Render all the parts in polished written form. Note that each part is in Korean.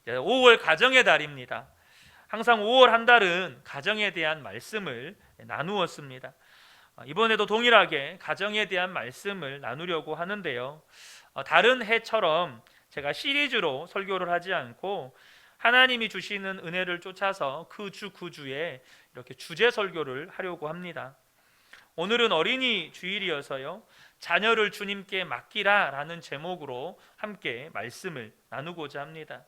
5월 가정의 달입니다. 항상 5월 한 달은 가정에 대한 말씀을 나누었습니다. 이번에도 동일하게 가정에 대한 말씀을 나누려고 하는데요. 다른 해처럼 제가 시리즈로 설교를 하지 않고 하나님이 주시는 은혜를 쫓아서 그 주 그 주에 이렇게 주제 설교를 하려고 합니다. 오늘은 어린이 주일이어서요, 자녀를 주님께 맡기라 라는 제목으로 함께 말씀을 나누고자 합니다.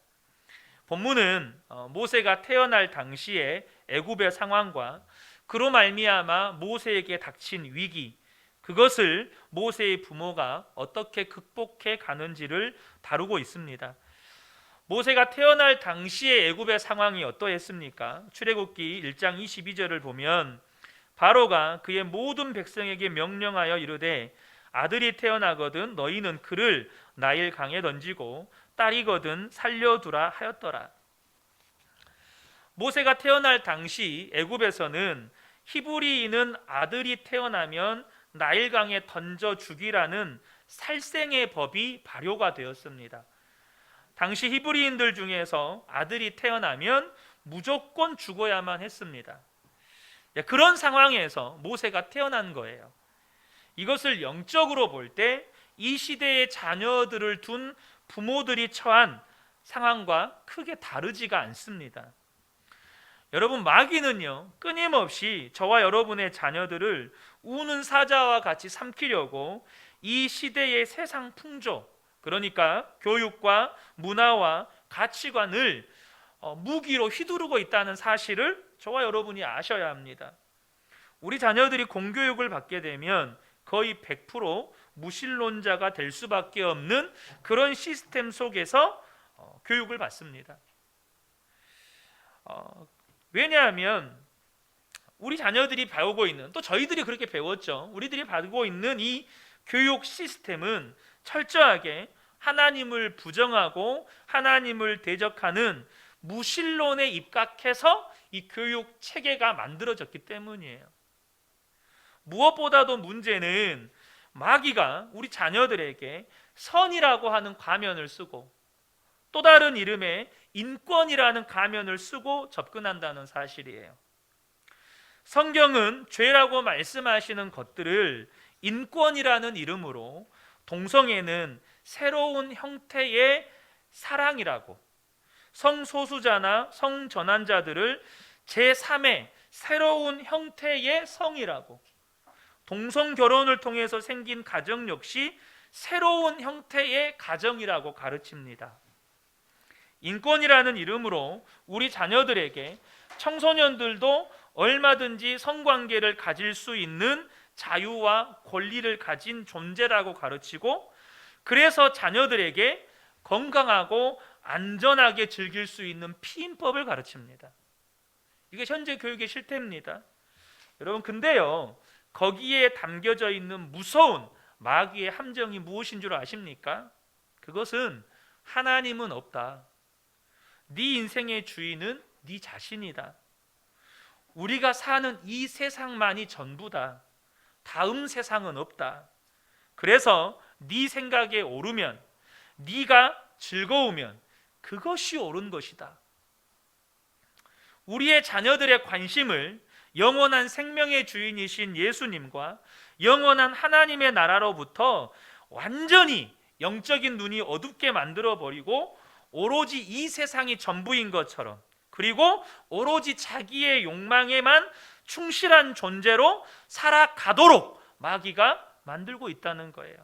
본문은 모세가 태어날 당시의 애굽의 상황과 그로 말미암아 모세에게 닥친 위기, 그것을 모세의 부모가 어떻게 극복해 가는지를 다루고 있습니다. 모세가 태어날 당시의 애굽의 상황이 어떠했습니까? 출애굽기 1장 22절을 보면 바로가 그의 모든 백성에게 명령하여 이르되 아들이 태어나거든 너희는 그를 나일 강에 던지고 딸이거든 살려두라 하였더라. 모세가 태어날 당시 애굽에서는 히브리인은 아들이 태어나면 나일 강에 던져 죽이라는 살생의 법이 발효가 되었습니다. 당시 히브리인들 중에서 아들이 태어나면 무조건 죽어야만 했습니다. 그런 상황에서 모세가 태어난 거예요. 이것을 영적으로 볼 때 이 시대의 자녀들을 둔 부모들이 처한 상황과 크게 다르지가 않습니다. 여러분, 마귀는요 끊임없이 저와 여러분의 자녀들을 우는 사자와 같이 삼키려고 이 시대의 세상 풍조, 그러니까 교육과 문화와 가치관을 무기로 휘두르고 있다는 사실을 저와 여러분이 아셔야 합니다. 우리 자녀들이 공교육을 받게 되면 거의 100% 무신론자가 될 수밖에 없는 그런 시스템 속에서 교육을 받습니다. 왜냐하면 우리 자녀들이 배우고 있는, 또 저희들이 그렇게 배웠죠. 우리들이 받고 있는 이 교육 시스템은 철저하게 하나님을 부정하고 하나님을 대적하는 무신론에 입각해서 이 교육 체계가 만들어졌기 때문이에요. 무엇보다도 문제는 마귀가 우리 자녀들에게 선이라고 하는 가면을 쓰고 또 다른 이름의 인권이라는 가면을 쓰고 접근한다는 사실이에요. 성경은 죄라고 말씀하시는 것들을 인권이라는 이름으로 동성애는 새로운 형태의 사랑이라고, 성소수자나 성전환자들을 제3의 새로운 형태의 성이라고, 동성결혼을 통해서 생긴 가정 역시 새로운 형태의 가정이라고 가르칩니다. 인권이라는 이름으로 우리 자녀들에게 청소년들도 얼마든지 성관계를 가질 수 있는 자유와 권리를 가진 존재라고 가르치고, 그래서 자녀들에게 건강하고 안전하게 즐길 수 있는 피임법을 가르칩니다. 이게 현재 교육의 실태입니다. 여러분, 근데요, 거기에 담겨져 있는 무서운 마귀의 함정이 무엇인 줄 아십니까? 그것은 하나님은 없다. 네 인생의 주인은 네 자신이다. 우리가 사는 이 세상만이 전부다. 다음 세상은 없다. 그래서 네 생각에 오르면, 네가 즐거우면 그것이 옳은 것이다. 우리의 자녀들의 관심을 영원한 생명의 주인이신 예수님과 영원한 하나님의 나라로부터 완전히 영적인 눈이 어둡게 만들어버리고 오로지 이 세상이 전부인 것처럼, 그리고 오로지 자기의 욕망에만 충실한 존재로 살아가도록 마귀가 만들고 있다는 거예요.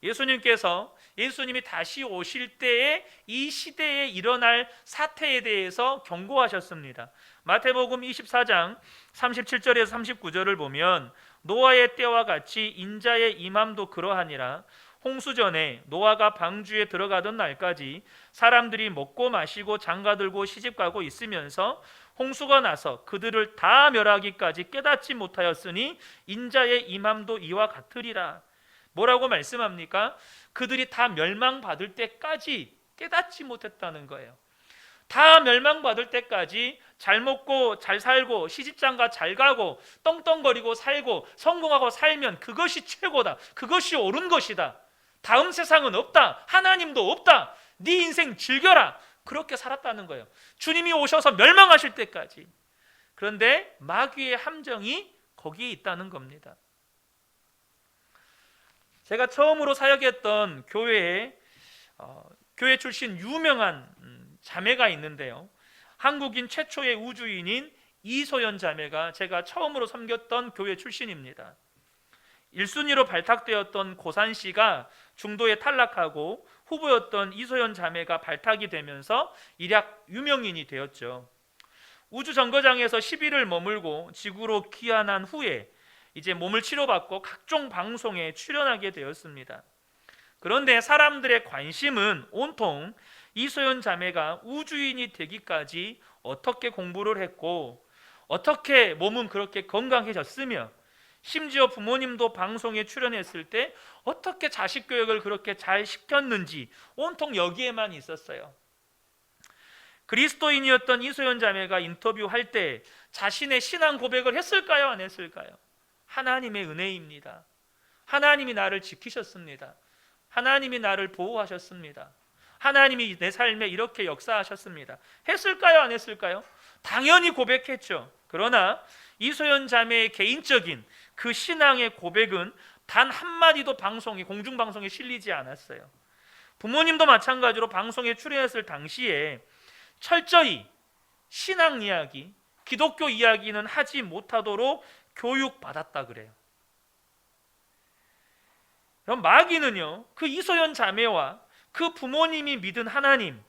예수님이 다시 오실 때에 이 시대에 일어날 사태에 대해서 경고하셨습니다. 마태복음 24장 37절에서 39절을 보면 노아의 때와 같이 인자의 임함도 그러하니라. 홍수전에 노아가 방주에 들어가던 날까지 사람들이 먹고 마시고 장가들고 시집가고 있으면서 홍수가 나서 그들을 다 멸하기까지 깨닫지 못하였으니 인자의 임함도 이와 같으리라. 뭐라고 말씀합니까? 그들이 다 멸망받을 때까지 깨닫지 못했다는 거예요. 다 멸망받을 때까지 잘 먹고 잘 살고 시집장가 잘 가고 떵떵거리고 살고 성공하고 살면 그것이 최고다. 그것이 옳은 것이다. 다음 세상은 없다. 하나님도 없다. 네 인생 즐겨라. 그렇게 살았다는 거예요. 주님이 오셔서 멸망하실 때까지. 그런데 마귀의 함정이 거기에 있다는 겁니다. 제가 처음으로 사역했던 교회에 교회 출신 유명한 자매가 있는데요, 한국인 최초의 우주인인 이소연 자매가 제가 처음으로 섬겼던 교회 출신입니다. 1순위로 발탁되었던 고산시가 중도에 탈락하고 후보였던 이소연 자매가 발탁이 되면서 일약 유명인이 되었죠. 우주정거장에서 10일을 머물고 지구로 귀환한 후에 이제 몸을 치료받고 각종 방송에 출연하게 되었습니다. 그런데 사람들의 관심은 온통 이소연 자매가 우주인이 되기까지 어떻게 공부를 했고 어떻게 몸은 그렇게 건강해졌으며 심지어 부모님도 방송에 출연했을 때 어떻게 자식 교육을 그렇게 잘 시켰는지 온통 여기에만 있었어요. 그리스도인이었던 이소연 자매가 인터뷰할 때 자신의 신앙 고백을 했을까요? 안 했을까요? 하나님의 은혜입니다. 하나님이 나를 지키셨습니다. 하나님이 나를 보호하셨습니다. 하나님이 내 삶에 이렇게 역사하셨습니다. 했을까요? 안 했을까요? 당연히 고백했죠. 그러나 이소연 자매의 개인적인 그 신앙의 고백은 단 한마디도 공중방송에 실리지 않았어요. 부모님도 마찬가지로 방송에 출연했을 당시에 철저히 신앙 이야기, 기독교 이야기는 하지 못하도록 교육받았다 그래요. 그럼 마귀는요, 그 이소연 자매와 그 부모님이 믿은 하나님,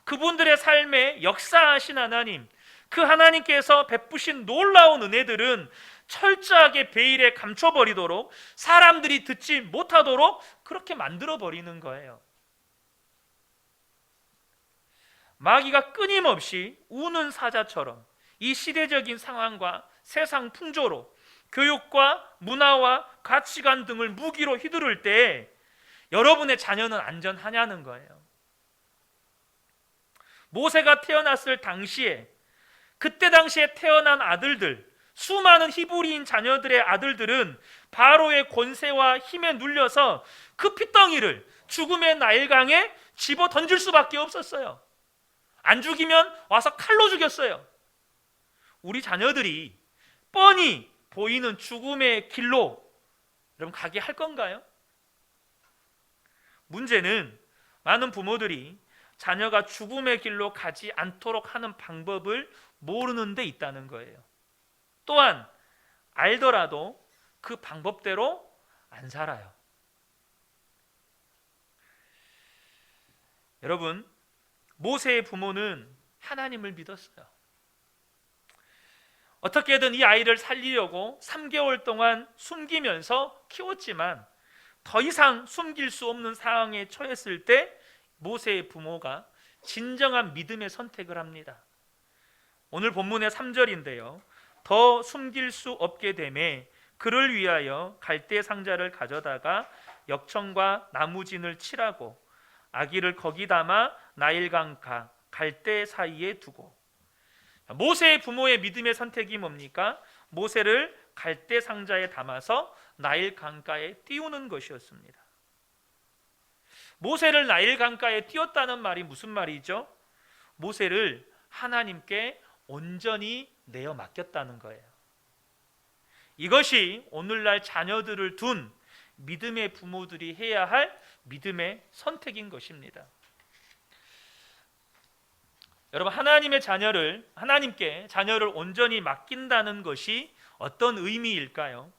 그분들의 삶에 역사하신 하나님, 그 하나님께서 베푸신 놀라운 은혜들은 철저하게 베일에 감춰버리도록, 사람들이 듣지 못하도록 그렇게 만들어버리는 거예요. 마귀가 끊임없이 우는 사자처럼 이 시대적인 상황과 세상 풍조로 교육과 문화와 가치관 등을 무기로 휘두를 때 여러분의 자녀는 안전하냐는 거예요. 모세가 태어났을 당시에, 그때 당시에 태어난 아들들, 수많은 히브리인 자녀들의 아들들은 바로의 권세와 힘에 눌려서 그 핏덩이를 죽음의 나일강에 집어 던질 수밖에 없었어요. 안 죽이면 와서 칼로 죽였어요. 우리 자녀들이 뻔히 보이는 죽음의 길로 여러분 가게 할 건가요? 문제는 많은 부모들이 자녀가 죽음의 길로 가지 않도록 하는 방법을 모르는 데 있다는 거예요. 또한 알더라도 그 방법대로 안 살아요. 여러분, 모세의 부모는 하나님을 믿었어요. 어떻게든 이 아이를 살리려고 3개월 동안 숨기면서 키웠지만 더 이상 숨길 수 없는 상황에 처했을 때 모세의 부모가 진정한 믿음의 선택을 합니다. 오늘 본문의 3절인데요. 더 숨길 수 없게 되매 그를 위하여 갈대 상자를 가져다가 역청과 나무진을 칠하고 아기를 거기 담아 나일강가 갈대 사이에 두고. 모세의 부모의 믿음의 선택이 뭡니까? 모세를 갈대 상자에 담아서 나일 강가에 띄우는 것이었습니다. 모세를 나일 강가에 띄웠다는 말이 무슨 말이죠? 모세를 하나님께 온전히 내어 맡겼다는 거예요. 이것이 오늘날 자녀들을 둔 믿음의 부모들이 해야 할 믿음의 선택인 것입니다. 여러분, 하나님께 자녀를 온전히 맡긴다는 것이 어떤 의미일까요?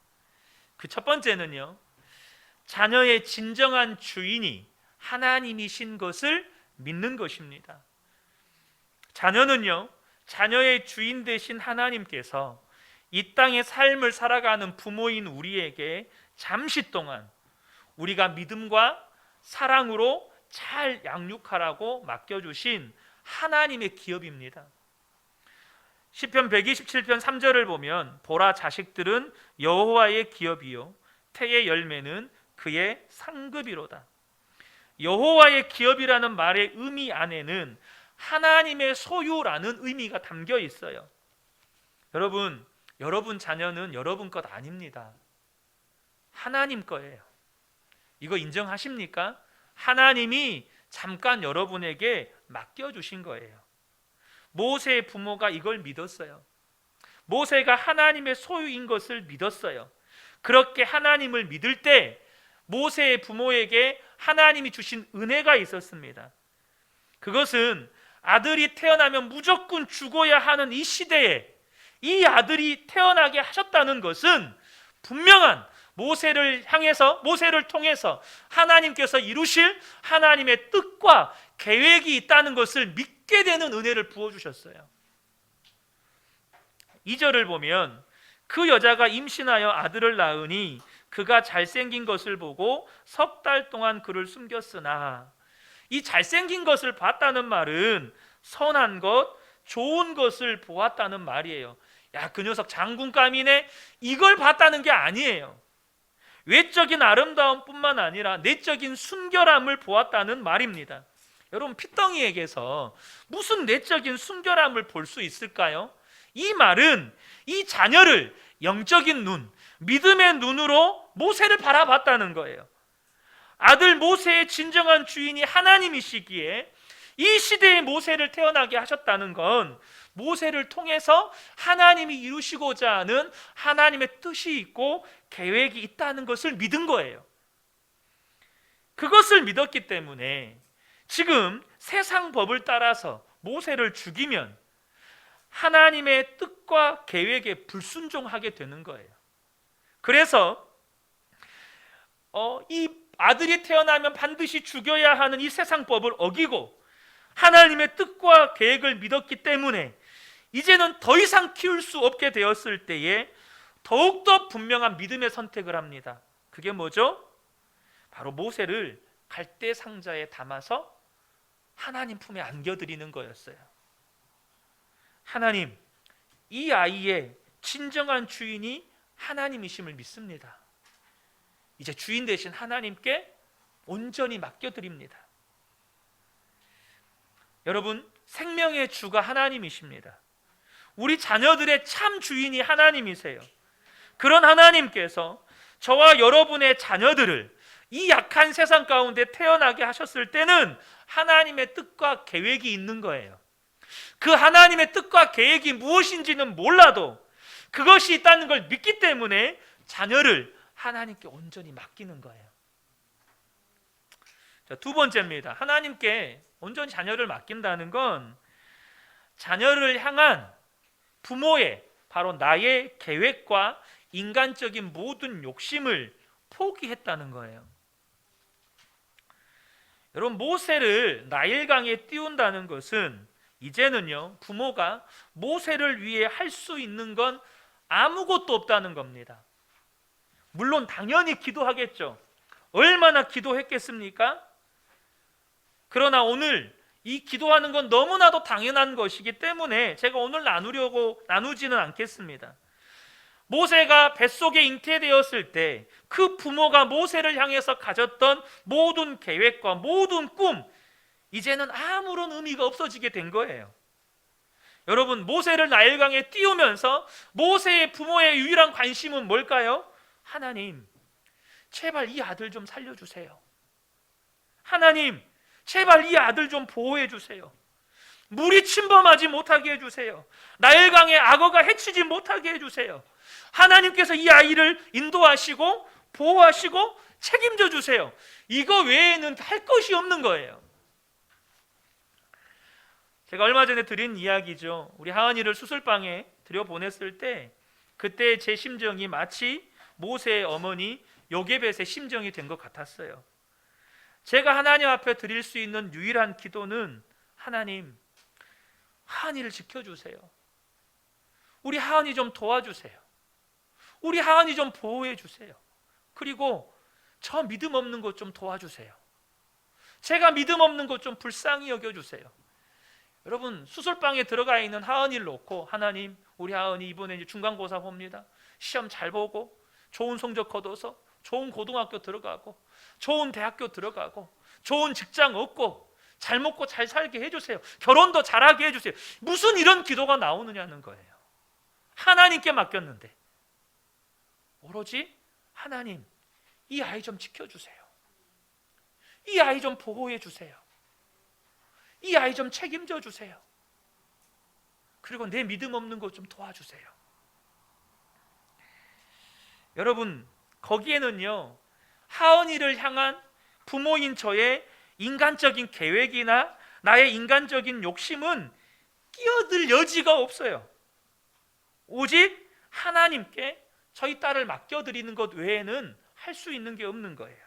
그 첫 번째는요, 자녀의 진정한 주인이 하나님이신 것을 믿는 것입니다. 자녀는요, 자녀의 주인 되신 하나님께서 이 땅의 삶을 살아가는 부모인 우리에게 잠시 동안 우리가 믿음과 사랑으로 잘 양육하라고 맡겨주신 하나님의 기업입니다. 시편 127편 3절을 보면 보라, 자식들은 여호와의 기업이요 태의 열매는 그의 상급이로다. 여호와의 기업이라는 말의 의미 안에는 하나님의 소유라는 의미가 담겨 있어요. 여러분 자녀는 여러분 것 아닙니다. 하나님 거예요. 이거 인정하십니까? 하나님이 잠깐 여러분에게 맡겨주신 거예요. 모세의 부모가 이걸 믿었어요. 모세가 하나님의 소유인 것을 믿었어요. 그렇게 하나님을 믿을 때 모세의 부모에게 하나님이 주신 은혜가 있었습니다. 그것은 아들이 태어나면 무조건 죽어야 하는 이 시대에 이 아들이 태어나게 하셨다는 것은 분명한 모세를 통해서 하나님께서 이루실 하나님의 뜻과 계획이 있다는 것을 믿게 되는 은혜를 부어주셨어요. 2절을 보면 그 여자가 임신하여 아들을 낳으니 그가 잘생긴 것을 보고 석 달 동안 그를 숨겼으나, 이 잘생긴 것을 봤다는 말은 선한 것, 좋은 것을 보았다는 말이에요. 야, 그 녀석 장군감이네, 이걸 봤다는 게 아니에요. 외적인 아름다움뿐만 아니라 내적인 순결함을 보았다는 말입니다. 여러분, 핏덩이에게서 무슨 내적인 순결함을 볼 수 있을까요? 이 말은 이 자녀를 영적인 눈, 믿음의 눈으로 모세를 바라봤다는 거예요. 아들 모세의 진정한 주인이 하나님이시기에 이 시대의 모세를 태어나게 하셨다는 건 모세를 통해서 하나님이 이루시고자 하는 하나님의 뜻이 있고 계획이 있다는 것을 믿은 거예요. 그것을 믿었기 때문에 지금 세상 법을 따라서 모세를 죽이면 하나님의 뜻과 계획에 불순종하게 되는 거예요. 그래서 이 아들이 태어나면 반드시 죽여야 하는 이 세상 법을 어기고 하나님의 뜻과 계획을 믿었기 때문에 이제는 더 이상 키울 수 없게 되었을 때에 더욱더 분명한 믿음의 선택을 합니다. 그게 뭐죠? 바로 모세를 갈대 상자에 담아서 하나님 품에 안겨드리는 거였어요. 하나님, 이 아이의 진정한 주인이 하나님이심을 믿습니다. 이제 주인 되신 하나님께 온전히 맡겨드립니다. 여러분, 생명의 주가 하나님이십니다. 우리 자녀들의 참 주인이 하나님이세요. 그런 하나님께서 저와 여러분의 자녀들을 이 약한 세상 가운데 태어나게 하셨을 때는 하나님의 뜻과 계획이 있는 거예요. 그 하나님의 뜻과 계획이 무엇인지는 몰라도 그것이 있다는 걸 믿기 때문에 자녀를 하나님께 온전히 맡기는 거예요. 자, 두 번째입니다. 하나님께 온전히 자녀를 맡긴다는 건 자녀를 향한 부모의, 바로 나의 계획과 인간적인 모든 욕심을 포기했다는 거예요. 여러분, 모세를 나일강에 띄운다는 것은 이제는요, 부모가 모세를 위해 할 수 있는 건 아무것도 없다는 겁니다. 물론 당연히 기도하겠죠. 얼마나 기도했겠습니까? 그러나 오늘 이 기도하는 건 너무나도 당연한 것이기 때문에 제가 오늘 나누지는 않겠습니다. 모세가 뱃속에 잉태되었을 때 그 부모가 모세를 향해서 가졌던 모든 계획과 모든 꿈, 이제는 아무런 의미가 없어지게 된 거예요. 여러분, 모세를 나일강에 띄우면서 모세의 부모의 유일한 관심은 뭘까요? 하나님, 제발 이 아들 좀 살려주세요. 하나님, 제발 이 아들 좀 보호해 주세요. 물이 침범하지 못하게 해주세요. 나일강에 악어가 해치지 못하게 해주세요. 하나님께서 이 아이를 인도하시고 보호하시고 책임져 주세요. 이거 외에는 할 것이 없는 거예요. 제가 얼마 전에 드린 이야기죠. 우리 하은이를 수술방에 들여보냈을 때 그때 제 심정이 마치 모세의 어머니 요게벳의 심정이 된 것 같았어요. 제가 하나님 앞에 드릴 수 있는 유일한 기도는 하나님, 하은이를 지켜주세요. 우리 하은이 좀 도와주세요. 우리 하은이 좀 보호해 주세요. 그리고 저 믿음 없는 것 좀 도와주세요. 제가 믿음 없는 것 좀 불쌍히 여겨주세요. 여러분, 수술방에 들어가 있는 하은이를 놓고 하나님, 우리 하은이 이번에 이제 중간고사 봅니다. 시험 잘 보고 좋은 성적 거둬서 좋은 고등학교 들어가고 좋은 대학교 들어가고 좋은 직장 얻고 잘 먹고 잘 살게 해주세요. 결혼도 잘하게 해주세요. 무슨 이런 기도가 나오느냐는 거예요. 하나님께 맡겼는데 오로지 하나님, 이 아이 좀 지켜주세요. 이 아이 좀 보호해 주세요. 이 아이 좀 책임져 주세요. 그리고 내 믿음 없는 것 좀 도와주세요. 여러분, 거기에는요, 하은이를 향한 부모인 저의 인간적인 계획이나 나의 인간적인 욕심은 끼어들 여지가 없어요. 오직 하나님께 저희 딸을 맡겨드리는 것 외에는 할 수 있는 게 없는 거예요.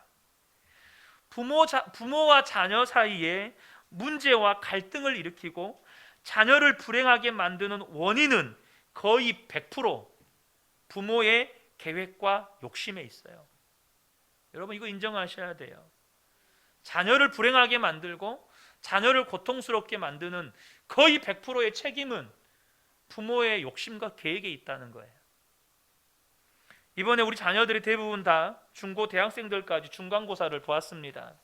부모와 자녀 사이에 문제와 갈등을 일으키고 자녀를 불행하게 만드는 원인은 거의 100% 부모의 계획과 욕심에 있어요. 여러분, 이거 인정하셔야 돼요. 자녀를 불행하게 만들고 자녀를 고통스럽게 만드는 거의 100%의 책임은 부모의 욕심과 계획에 있다는 거예요. 이번에 우리 자녀들이 대부분 다 중고 대학생들까지 중간고사를 보았습니다.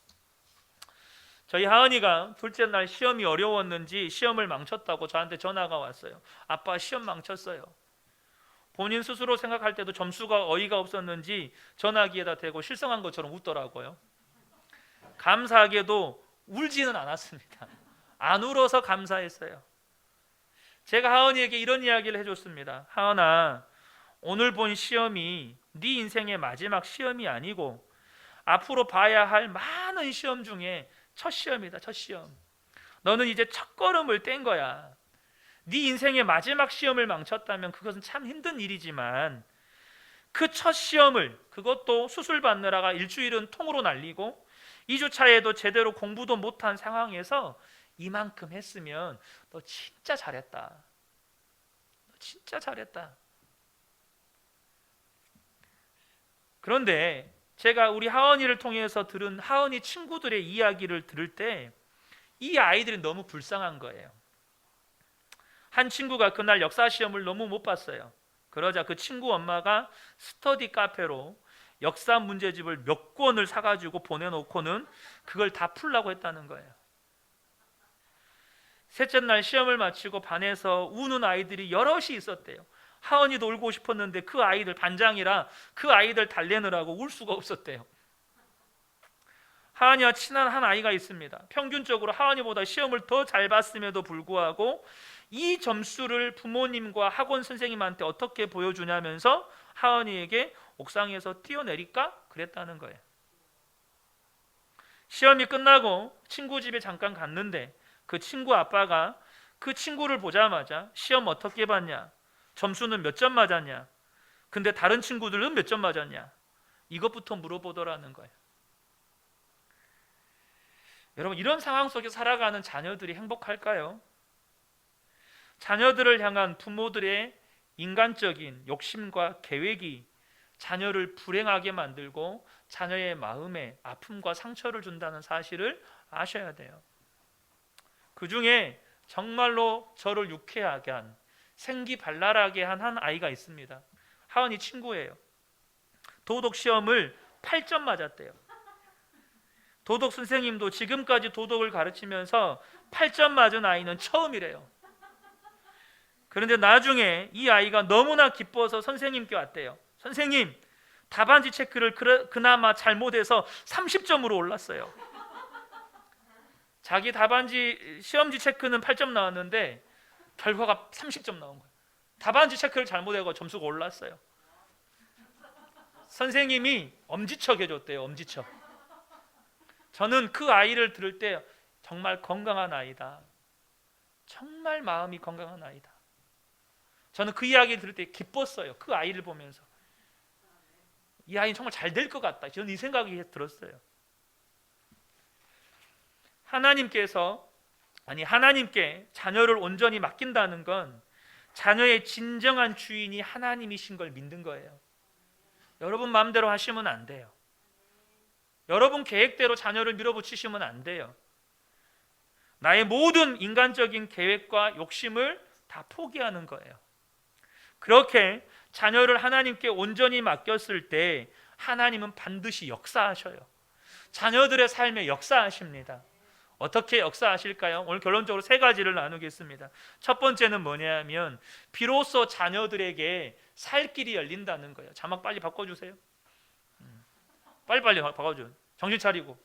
저희 하은이가 둘째 날 시험이 어려웠는지 시험을 망쳤다고 저한테 전화가 왔어요. 아빠, 시험 망쳤어요. 본인 스스로 생각할 때도 점수가 어이가 없었는지 전화기에다 대고 실성한 것처럼 웃더라고요. 감사하게도 울지는 않았습니다. 안 울어서 감사했어요. 제가 하은이에게 이런 이야기를 해줬습니다. 하은아, 오늘 본 시험이 네 인생의 마지막 시험이 아니고 앞으로 봐야 할 많은 시험 중에 첫 시험이다. 첫 시험. 너는 이제 첫 걸음을 뗀 거야. 네 인생의 마지막 시험을 망쳤다면 그것은 참 힘든 일이지만 그 첫 시험을, 그것도 수술 받느라가 일주일은 통으로 날리고 2주차에도 제대로 공부도 못한 상황에서 이만큼 했으면 너 진짜 잘했다. 너 진짜 잘했다. 그런데 제가 우리 하은이를 통해서 들은 하은이 친구들의 이야기를 들을 때 이 아이들이 너무 불쌍한 거예요. 한 친구가 그날 역사 시험을 너무 못 봤어요. 그러자 그 친구 엄마가 스터디 카페로 역사 문제집을 몇 권을 사가지고 보내놓고는 그걸 다 풀라고 했다는 거예요. 셋째 날 시험을 마치고 반에서 우는 아이들이 여럿이 있었대요. 하은이도 울고 싶었는데 그 아이들, 반장이라 그 아이들 달래느라고 울 수가 없었대요. 하은이와 친한 한 아이가 있습니다. 평균적으로 하은이보다 시험을 더 잘 봤음에도 불구하고 이 점수를 부모님과 학원 선생님한테 어떻게 보여주냐면서 하은이에게 옥상에서 뛰어내릴까? 그랬다는 거예요. 시험이 끝나고 친구 집에 잠깐 갔는데 그 친구 아빠가 그 친구를 보자마자 시험 어떻게 봤냐? 점수는 몇 점 맞았냐? 근데 다른 친구들은 몇 점 맞았냐? 이것부터 물어보더라는 거예요. 여러분, 이런 상황 속에 살아가는 자녀들이 행복할까요? 자녀들을 향한 부모들의 인간적인 욕심과 계획이 자녀를 불행하게 만들고 자녀의 마음에 아픔과 상처를 준다는 사실을 아셔야 돼요. 그 중에 정말로 저를 유쾌하게 한, 생기발랄하게 한 아이가 있습니다. 하은이 친구예요. 도덕 시험을 8점 맞았대요. 도덕 선생님도 지금까지 도덕을 가르치면서 8점 맞은 아이는 처음이래요. 그런데 나중에 이 아이가 너무나 기뻐서 선생님께 왔대요. 선생님, 답안지 체크를 그나마 잘못해서 30점으로 올랐어요. 자기 답안지 시험지 체크는 8점 나왔는데 결과가 30점 나온 거예요. 답안지 체크를 잘못해서 점수가 올랐어요. 선생님이 엄지척 해줬대요. 엄지척. 저는 그 아이를 들을 때 정말 건강한 아이다. 정말 마음이 건강한 아이다. 저는 그 이야기 들을 때 기뻤어요. 그 아이를 보면서 이 아이는 정말 잘 될 것 같다. 저는 이 생각이 들었어요. 하나님께 자녀를 온전히 맡긴다는 건 자녀의 진정한 주인이 하나님이신 걸 믿는 거예요. 여러분 마음대로 하시면 안 돼요. 여러분 계획대로 자녀를 밀어붙이시면 안 돼요. 나의 모든 인간적인 계획과 욕심을 다 포기하는 거예요. 그렇게 자녀를 하나님께 온전히 맡겼을 때 하나님은 반드시 역사하셔요. 자녀들의 삶에 역사하십니다. 어떻게 역사하실까요? 오늘 결론적으로 3가지를 나누겠습니다. 첫 번째는 뭐냐면 비로소 자녀들에게 살 길이 열린다는 거예요. 자막 빨리 바꿔주세요. 빨리빨리 바꿔줘요. 정신 차리고.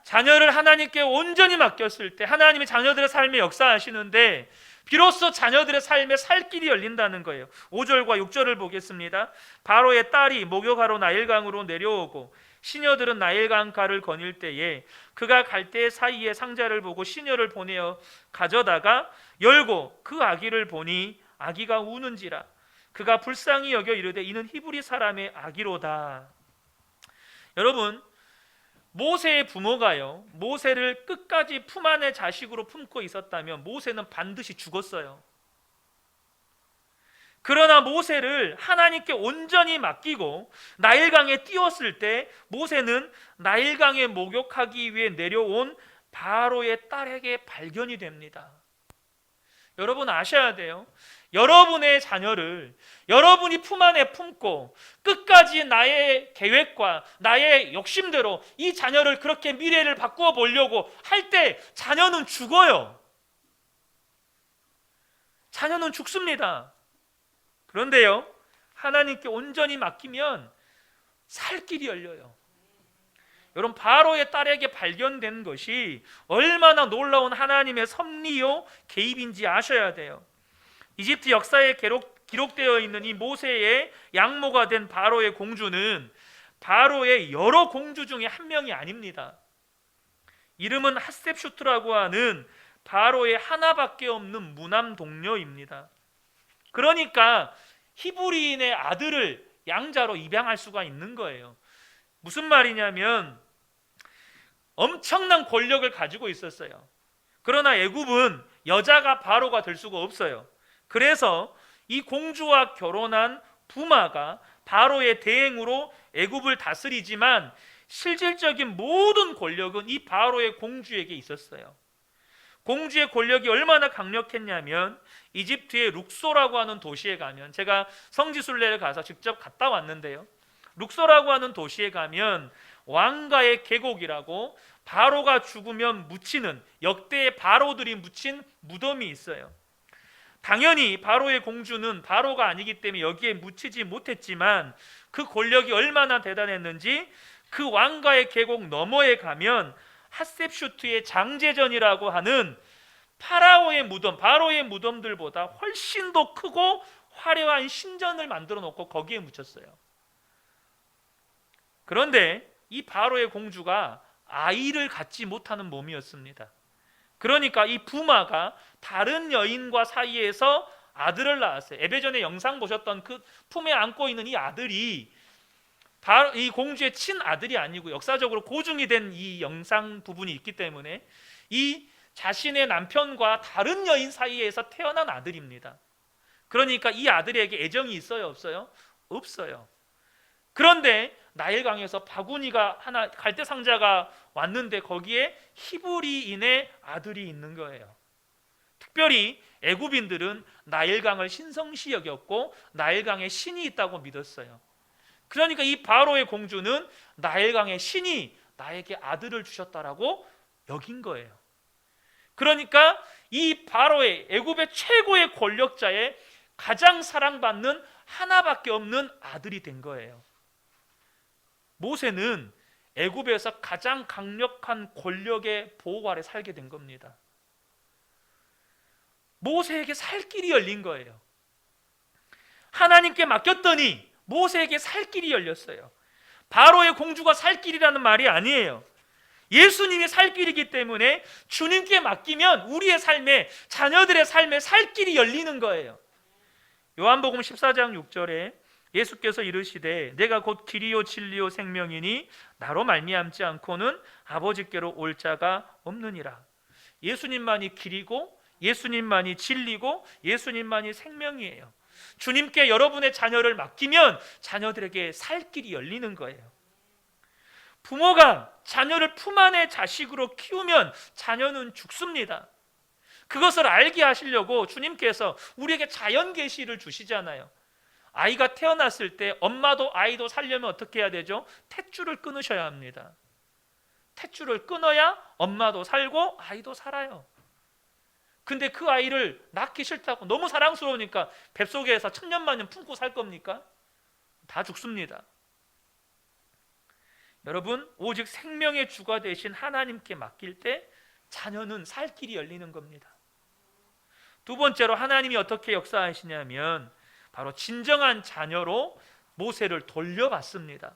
자녀를 하나님께 온전히 맡겼을 때 하나님이 자녀들의 삶에 역사하시는데 비로소 자녀들의 삶에 살 길이 열린다는 거예요. 5절과 6절을 보겠습니다. 바로의 딸이 목욕하러 나일강으로 내려오고 시녀들은 나일강 가를 거닐 때에 그가 갈대 사이에 상자를 보고 시녀를 보내어 가져다가 열고 그 아기를 보니 아기가 우는지라. 그가 불쌍히 여겨 이르되 이는 히브리 사람의 아기로다. 여러분, 모세의 부모가요, 모세를 끝까지 품 안에 자식으로 품고 있었다면 모세는 반드시 죽었어요. 그러나 모세를 하나님께 온전히 맡기고 나일강에 띄웠을 때 모세는 나일강에 목욕하기 위해 내려온 바로의 딸에게 발견이 됩니다. 여러분 아셔야 돼요. 여러분의 자녀를 여러분이 품 안에 품고 끝까지 나의 계획과 나의 욕심대로 이 자녀를 그렇게 미래를 바꾸어 보려고 할 때 자녀는 죽어요. 자녀는 죽습니다. 그런데요, 하나님께 온전히 맡기면 살 길이 열려요. 여러분, 바로의 딸에게 발견된 것이 얼마나 놀라운 하나님의 섭리요 개입인지 아셔야 돼요. 이집트 역사에 기록되어 있는 이 모세의 양모가 된 바로의 공주는 바로의 여러 공주 중에 한 명이 아닙니다. 이름은 핫셉슈트라고 하는 바로의 하나밖에 없는 무남 동료입니다. 그러니까 히브리인의 아들을 양자로 입양할 수가 있는 거예요. 무슨 말이냐면 엄청난 권력을 가지고 있었어요. 그러나 애굽은 여자가 바로가 될 수가 없어요. 그래서 이 공주와 결혼한 부마가 바로의 대행으로 애굽을 다스리지만 실질적인 모든 권력은 이 바로의 공주에게 있었어요. 공주의 권력이 얼마나 강력했냐면 이집트의 룩소라고 하는 도시에 가면, 제가 성지순례를 가서 직접 갔다 왔는데요, 룩소라고 하는 도시에 가면 왕가의 계곡이라고 바로가 죽으면 묻히는, 역대의 바로들이 묻힌 무덤이 있어요. 당연히 바로의 공주는 바로가 아니기 때문에 여기에 묻히지 못했지만 그 권력이 얼마나 대단했는지 그 왕가의 계곡 너머에 가면 핫셉슈트의 장제전이라고 하는 파라오의 무덤, 바로의 무덤들보다 훨씬 더 크고 화려한 신전을 만들어 놓고 거기에 묻혔어요. 그런데 이 바로의 공주가 아이를 갖지 못하는 몸이었습니다. 그러니까 이 부마가 다른 여인과 사이에서 아들을 낳았어요. 예배전에 영상 보셨던 그 품에 안고 있는 이 아들이 이 공주의 친아들이 아니고 역사적으로 고증이 된 이 영상 부분이 있기 때문에 이 자신의 남편과 다른 여인 사이에서 태어난 아들입니다. 그러니까 이 아들에게 애정이 있어요, 없어요? 없어요. 그런데 나일강에서 바구니가 하나, 갈대 상자가 왔는데 거기에 히브리인의 아들이 있는 거예요. 특별히 애굽인들은 나일강을 신성시 여겼고 나일강에 신이 있다고 믿었어요. 그러니까 이 바로의 공주는 나일강의 신이 나에게 아들을 주셨다라고 여긴 거예요. 그러니까 이 바로의, 애굽의 최고의 권력자의 가장 사랑받는 하나밖에 없는 아들이 된 거예요. 모세는 애굽에서 가장 강력한 권력의 보호 아래 살게 된 겁니다. 모세에게 살 길이 열린 거예요. 하나님께 맡겼더니 모세에게 살 길이 열렸어요. 바로의 공주가 살 길이라는 말이 아니에요. 예수님이 살 길이기 때문에 주님께 맡기면 우리의 삶에, 자녀들의 삶에 살 길이 열리는 거예요. 요한복음 14장 6절에 예수께서 이르시되 내가 곧 길이요 진리요 생명이니 나로 말미암지 않고는 아버지께로 올 자가 없느니라. 예수님만이 길이고 예수님만이 진리고 예수님만이 생명이에요. 주님께 여러분의 자녀를 맡기면 자녀들에게 살 길이 열리는 거예요. 부모가 자녀를 품 안의 자식으로 키우면 자녀는 죽습니다. 그것을 알게 하시려고 주님께서 우리에게 자연 계시를 주시잖아요. 아이가 태어났을 때 엄마도 아이도 살려면 어떻게 해야 되죠? 탯줄을 끊으셔야 합니다. 탯줄을 끊어야 엄마도 살고 아이도 살아요. 근데 그 아이를 낳기 싫다고 너무 사랑스러우니까 뱃속에서 천년만년 품고 살 겁니까? 다 죽습니다. 여러분, 오직 생명의 주가 되신 하나님께 맡길 때 자녀는 살 길이 열리는 겁니다. 두 번째로 하나님이 어떻게 역사하시냐면 바로 진정한 자녀로 모세를 돌려받습니다.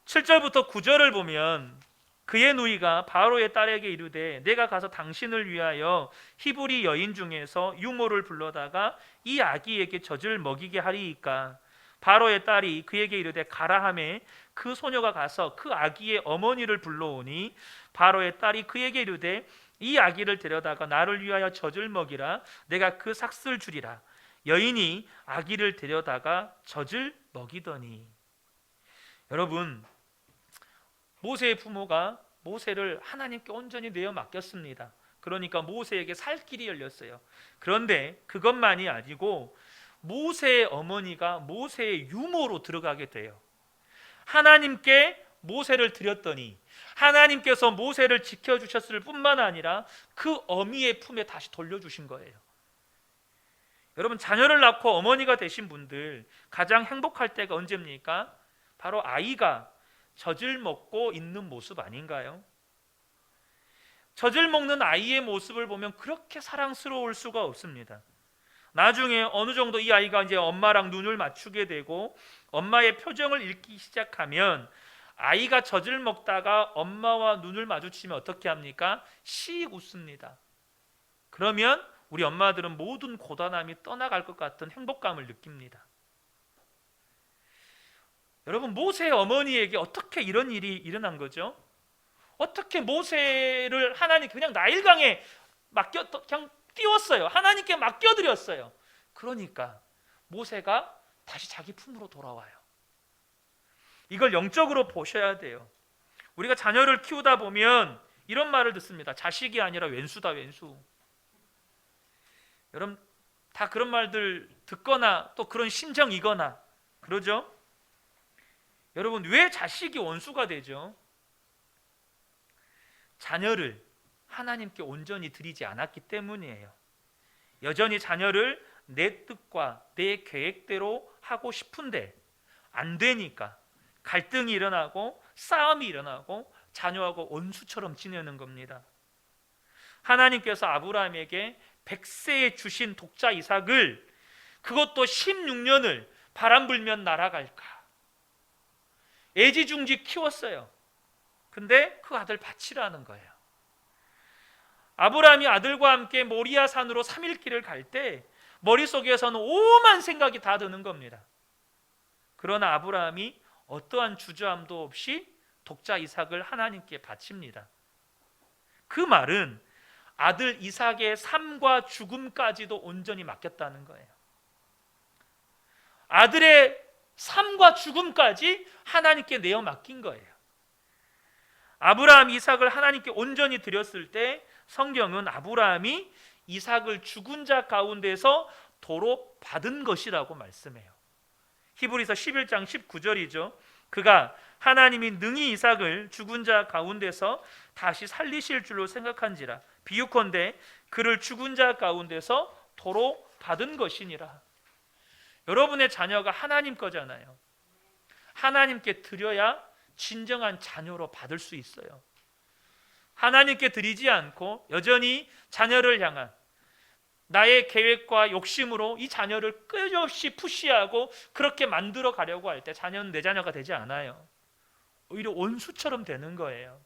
7절부터 9절을 보면 그의 누이가 바로의 딸에게 이르되 내가 가서 당신을 위하여 히브리 여인 중에서 유모를 불러다가 이 아기에게 젖을 먹이게 하리이까. 바로의 딸이 그에게 이르되 가라 하매 그 소녀가 가서 그 아기의 어머니를 불러오니 바로의 딸이 그에게 이르되 이 아기를 데려다가 나를 위하여 젖을 먹이라. 내가 그 삭슬 주리라. 여인이 아기를 데려다가 젖을 먹이더니. 여러분, 모세의 부모가 모세를 하나님께 온전히 내어 맡겼습니다. 그러니까 모세에게 살 길이 열렸어요. 그런데 그것만이 아니고 모세의 어머니가 모세의 유모로 들어가게 돼요. 하나님께 모세를 드렸더니 하나님께서 모세를 지켜주셨을 뿐만 아니라 그 어미의 품에 다시 돌려주신 거예요. 여러분, 자녀를 낳고 어머니가 되신 분들 가장 행복할 때가 언제입니까? 바로 아이가 젖을 먹고 있는 모습 아닌가요? 젖을 먹는 아이의 모습을 보면 그렇게 사랑스러울 수가 없습니다. 나중에 어느 정도 이 아이가 이제 엄마랑 눈을 맞추게 되고 엄마의 표정을 읽기 시작하면 아이가 젖을 먹다가 엄마와 눈을 마주치면 어떻게 합니까? 씩 웃습니다. 그러면 우리 엄마들은 모든 고단함이 떠나갈 것 같은 행복감을 느낍니다. 여러분, 모세의 어머니에게 어떻게 이런 일이 일어난 거죠? 어떻게 모세를 하나님 그냥 나일강에 그냥 띄웠어요. 하나님께 맡겨드렸어요. 그러니까 모세가 다시 자기 품으로 돌아와요. 이걸 영적으로 보셔야 돼요. 우리가 자녀를 키우다 보면 이런 말을 듣습니다. 자식이 아니라 왼수다, 왼수. 여러분, 다 그런 말들 듣거나 또 그런 심정이거나 그러죠? 여러분, 왜 자식이 원수가 되죠? 자녀를 하나님께 온전히 드리지 않았기 때문이에요. 여전히 자녀를 내 뜻과 내 계획대로 하고 싶은데 안 되니까 갈등이 일어나고 싸움이 일어나고 자녀하고 원수처럼 지내는 겁니다. 하나님께서 아브라함에게 100세에 주신 독자 이삭을 그것도 16년을 바람 불면 날아갈까 애지중지 키웠어요. 근데 그 아들 바치라는 거예요. 아브라함이 아들과 함께 모리아 산으로 3일 길을 갈 때 머릿속에서는 오만 생각이 다 드는 겁니다. 그러나 아브라함이 어떠한 주저함도 없이 독자 이삭을 하나님께 바칩니다. 그 말은 아들 이삭의 삶과 죽음까지도 온전히 맡겼다는 거예요. 아들의 삶과 죽음까지 하나님께 내어 맡긴 거예요. 아브라함 이삭을 하나님께 온전히 드렸을 때 성경은 아브라함이 이삭을 죽은 자 가운데서 도로 받은 것이라고 말씀해요. 히브리서 11장 19절이죠. 그가 하나님이 능히 이삭을 죽은 자 가운데서 다시 살리실 줄로 생각한지라 비유컨대 그를 죽은 자 가운데서 도로 받은 것이니라. 여러분의 자녀가 하나님 거잖아요. 하나님께 드려야 진정한 자녀로 받을 수 있어요. 하나님께 드리지 않고 여전히 자녀를 향한 나의 계획과 욕심으로 이 자녀를 끝없이 푸시하고 그렇게 만들어 가려고 할 때 자녀는 내 자녀가 되지 않아요. 오히려 원수처럼 되는 거예요.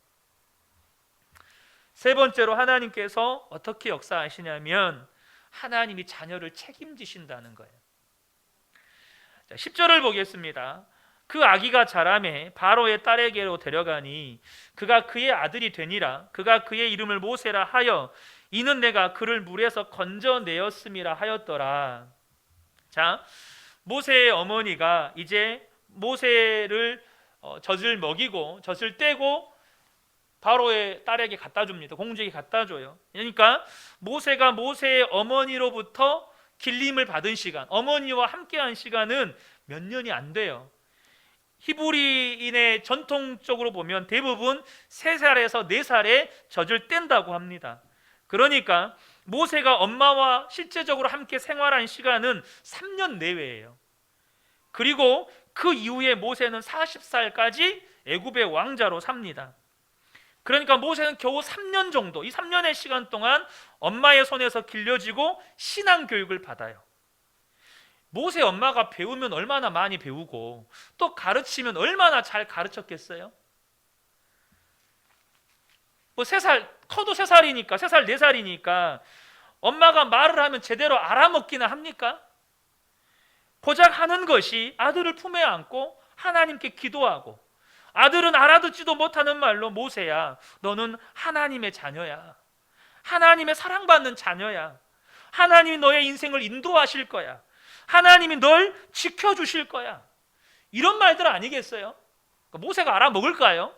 세 번째로 하나님께서 어떻게 역사하시냐면 하나님이 자녀를 책임지신다는 거예요. 10절을 보겠습니다. 그 아기가 자라매 바로의 딸에게로 데려가니 그가 그의 아들이 되니라. 그가 그의 이름을 모세라 하여 이는 내가 그를 물에서 건져내었음이라 하였더라. 자, 모세의 어머니가 이제 모세를 젖을 먹이고 젖을 떼고 바로의 딸에게 갖다 줍니다. 공주에게 갖다 줘요. 그러니까 모세가 모세의 어머니로부터 길림을 받은 시간, 어머니와 함께한 시간은 몇 년이 안 돼요. 히브리인의 전통적으로 보면 대부분 3살에서 4살에 젖을 뗀다고 합니다. 그러니까 모세가 엄마와 실제적으로 함께 생활한 시간은 3년 내외예요. 그리고 그 이후에 모세는 40살까지 애굽의 왕자로 삽니다. 그러니까 모세는 겨우 3년 정도, 이 3년의 시간 동안 엄마의 손에서 길러지고 신앙 교육을 받아요. 모세 엄마가 배우면 얼마나 많이 배우고 또 가르치면 얼마나 잘 가르쳤겠어요? 뭐 3살, 커도 3살이니까, 3살, 4살이니까 엄마가 말을 하면 제대로 알아먹기나 합니까? 고작 하는 것이 아들을 품에 안고 하나님께 기도하고, 아들은 알아듣지도 못하는 말로 모세야, 너는 하나님의 자녀야. 하나님의 사랑받는 자녀야. 하나님이 너의 인생을 인도하실 거야. 하나님이 널 지켜주실 거야. 이런 말들 아니겠어요? 모세가 알아먹을까요?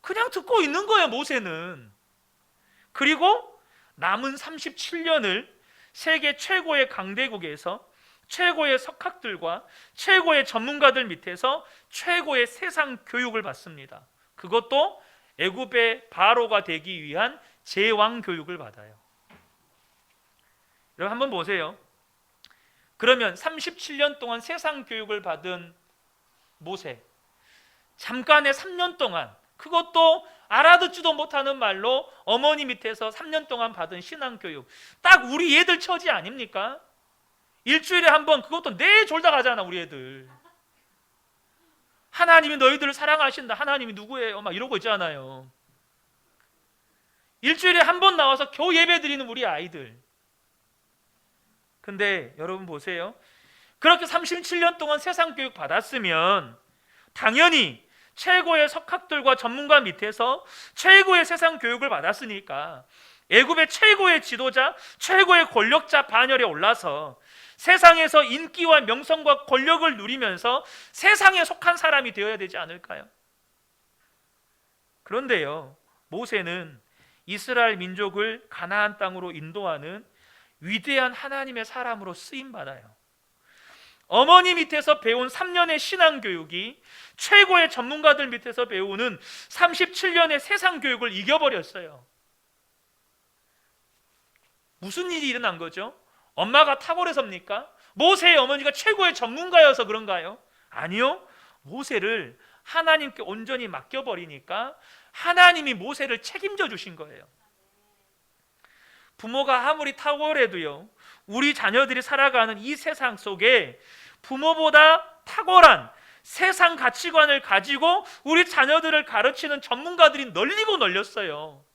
그냥 듣고 있는 거예요, 모세는. 그리고 남은 37년을 세계 최고의 강대국에서 최고의 석학들과 최고의 전문가들 밑에서 최고의 세상 교육을 받습니다. 그것도 애굽의 바로가 되기 위한 제왕 교육을 받아요. 여러분 한번 보세요. 그러면 37년 동안 세상 교육을 받은 모세, 잠깐의 3년 동안, 그것도 알아듣지도 못하는 말로 어머니 밑에서 3년 동안 받은 신앙 교육, 딱 우리 애들 처지 아닙니까? 일주일에 한 번, 그것도 내 졸다 가잖아 우리 애들. 하나님이 너희들을 사랑하신다, 하나님이 누구예요? 막 이러고 있잖아요. 일주일에 한 번 나와서 겨우 예배 드리는 우리 아이들. 근데 여러분 보세요. 그렇게 37년 동안 세상 교육 받았으면 당연히 최고의 석학들과 전문가 밑에서 최고의 세상 교육을 받았으니까 애굽의 최고의 지도자, 최고의 권력자 반열에 올라서 세상에서 인기와 명성과 권력을 누리면서 세상에 속한 사람이 되어야 되지 않을까요? 그런데요, 모세는 이스라엘 민족을 가나안 땅으로 인도하는 위대한 하나님의 사람으로 쓰임받아요. 어머니 밑에서 배운 3년의 신앙교육이 최고의 전문가들 밑에서 배우는 37년의 세상 교육을 이겨버렸어요. 무슨 일이 일어난 거죠? 엄마가 탁월해서입니까? 모세의 어머니가 최고의 전문가여서 그런가요? 아니요. 모세를 하나님께 온전히 맡겨버리니까 하나님이 모세를 책임져 주신 거예요. 부모가 아무리 탁월해도요, 우리 자녀들이 살아가는 이 세상 속에 부모보다 탁월한 세상 가치관을 가지고 우리 자녀들을 가르치는 전문가들이 널리고 널렸어요.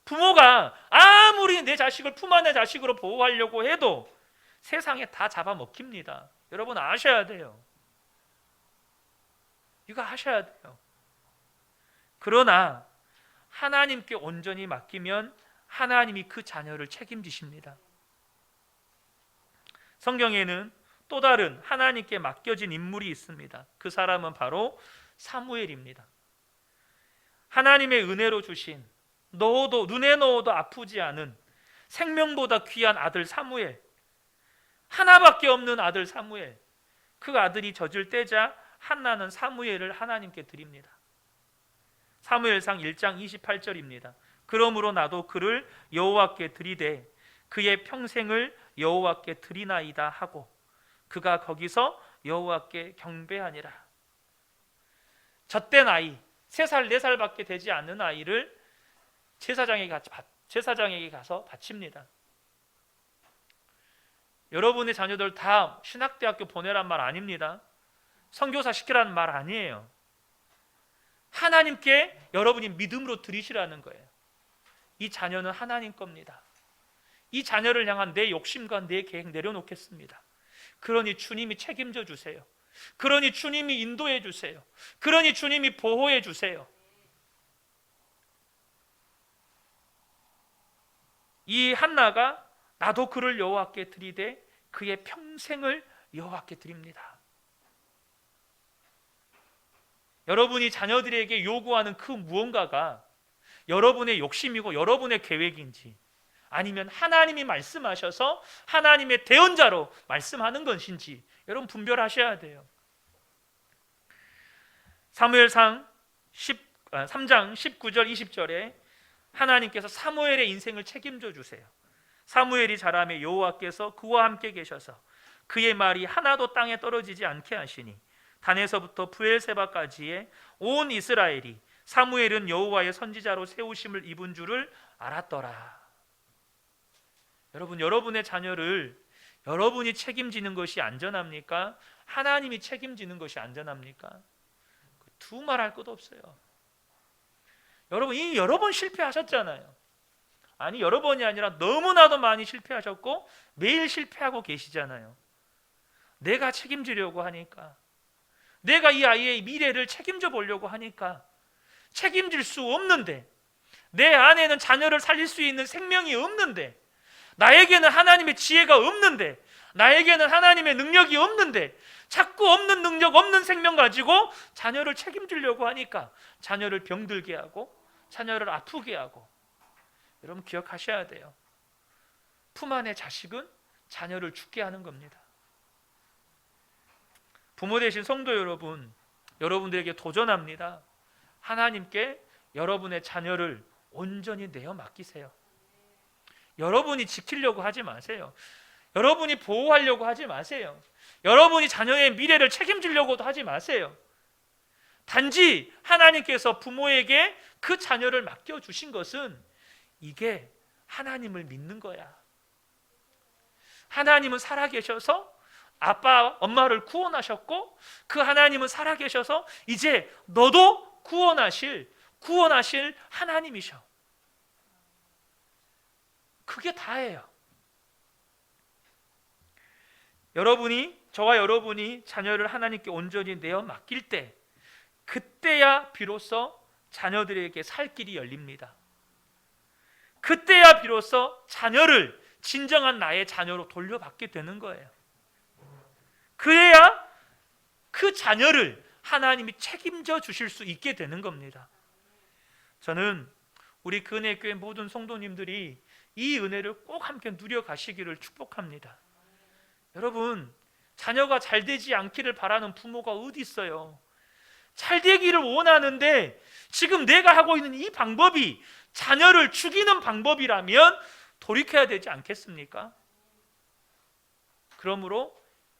부모가 아무리 내 자식을 품 안의 자식으로 보호하려고 해도 세상에 다 잡아먹힙니다. 여러분 아셔야 돼요. 이거 아셔야 돼요. 그러나 하나님께 온전히 맡기면 하나님이 그 자녀를 책임지십니다. 성경에는 또 다른 하나님께 맡겨진 인물이 있습니다. 그 사람은 바로 사무엘입니다. 하나님의 은혜로 주신, 넣어도 눈에 넣어도 아프지 않은 생명보다 귀한 아들 사무엘, 하나밖에 없는 아들 사무엘, 그 아들이 젖을 떼자 한나는 사무엘을 하나님께 드립니다. 사무엘상 1장 28절입니다. 그러므로 나도 그를 여호와께 드리되 그의 평생을 여호와께 드리나이다 하고 그가 거기서 여호와께 경배하니라. 젖된 아이, 3살 4살밖에 되지 않는 아이를 제사장에게 가서 바칩니다. 여러분의 자녀들 다 신학대학교 보내란 말 아닙니다. 선교사 시키라는 말 아니에요. 하나님께 여러분이 믿음으로 드리시라는 거예요. 이 자녀는 하나님 겁니다. 이 자녀를 향한 내 욕심과 내 계획 내려놓겠습니다. 그러니 주님이 책임져 주세요. 그러니 주님이 인도해 주세요. 그러니 주님이 보호해 주세요. 이 한나가 나도 그를 여호와께 드리되 그의 평생을 여호와께 드립니다. 여러분이 자녀들에게 요구하는 그 무언가가 여러분의 욕심이고 여러분의 계획인지, 아니면 하나님이 말씀하셔서 하나님의 대언자로 말씀하는 것인지 여러분 분별하셔야 돼요. 사무엘상 3장 19절 20절에 하나님께서 사무엘의 인생을 책임져 주세요. 사무엘이 자라매 여호와께서 그와 함께 계셔서 그의 말이 하나도 땅에 떨어지지 않게 하시니 단에서부터 브엘세바까지의 온 이스라엘이 사무엘은 여호와의 선지자로 세우심을 입은 줄을 알았더라. 여러분, 여러분의 자녀를 여러분이 책임지는 것이 안전합니까? 하나님이 책임지는 것이 안전합니까? 두 말할 것 없어요. 여러분, 이미 여러 번 실패하셨잖아요. 아니, 여러 번이 아니라 너무나도 많이 실패하셨고 매일 실패하고 계시잖아요. 내가 책임지려고 하니까, 내가 이 아이의 미래를 책임져 보려고 하니까 책임질 수 없는데, 내 안에는 자녀를 살릴 수 있는 생명이 없는데, 나에게는 하나님의 지혜가 없는데, 나에게는 하나님의 능력이 없는데, 자꾸 없는 능력, 없는 생명 가지고 자녀를 책임지려고 하니까 자녀를 병들게 하고 자녀를 아프게 하고. 여러분, 기억하셔야 돼요. 품 안의 자식은 자녀를 죽게 하는 겁니다. 부모 되신 성도 여러분, 여러분들에게 도전합니다. 하나님께 여러분의 자녀를 온전히 내어 맡기세요. 여러분이 지키려고 하지 마세요. 여러분이 보호하려고 하지 마세요. 여러분이 자녀의 미래를 책임지려고도 하지 마세요. 단지 하나님께서 부모에게 그 자녀를 맡겨주신 것은 이게 하나님을 믿는 거야. 하나님은 살아계셔서 아빠, 엄마를 구원하셨고, 그 하나님은 살아계셔서 이제 너도 구원하실 하나님이셔. 그게 다예요. 저와 여러분이 자녀를 하나님께 온전히 내어 맡길 때, 그때야 비로소 자녀들에게 살 길이 열립니다. 그때야 비로소 자녀를 진정한 나의 자녀로 돌려받게 되는 거예요. 그래야 그 자녀를 하나님이 책임져 주실 수 있게 되는 겁니다. 저는 우리 근혜교회 모든 성도님들이 이 은혜를 꼭 함께 누려가시기를 축복합니다. 여러분, 자녀가 잘 되지 않기를 바라는 부모가 어디 있어요? 잘 되기를 원하는데 지금 내가 하고 있는 이 방법이 자녀를 죽이는 방법이라면 돌이켜야 되지 않겠습니까? 그러므로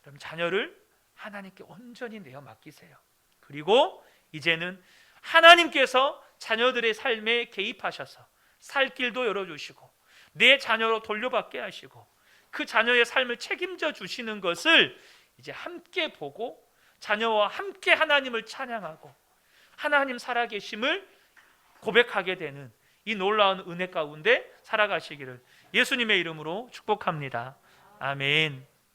여러분, 자녀를 하나님께 온전히 내어 맡기세요. 그리고 이제는 하나님께서 자녀들의 삶에 개입하셔서 살 길도 열어주시고 내 자녀로 돌려받게 하시고 그 자녀의 삶을 책임져 주시는 것을 이제 함께 보고 자녀와 함께 하나님을 찬양하고 하나님 살아계심을 고백하게 되는 이 놀라운 은혜 가운데 살아가시기를 예수님의 이름으로 축복합니다. 아멘.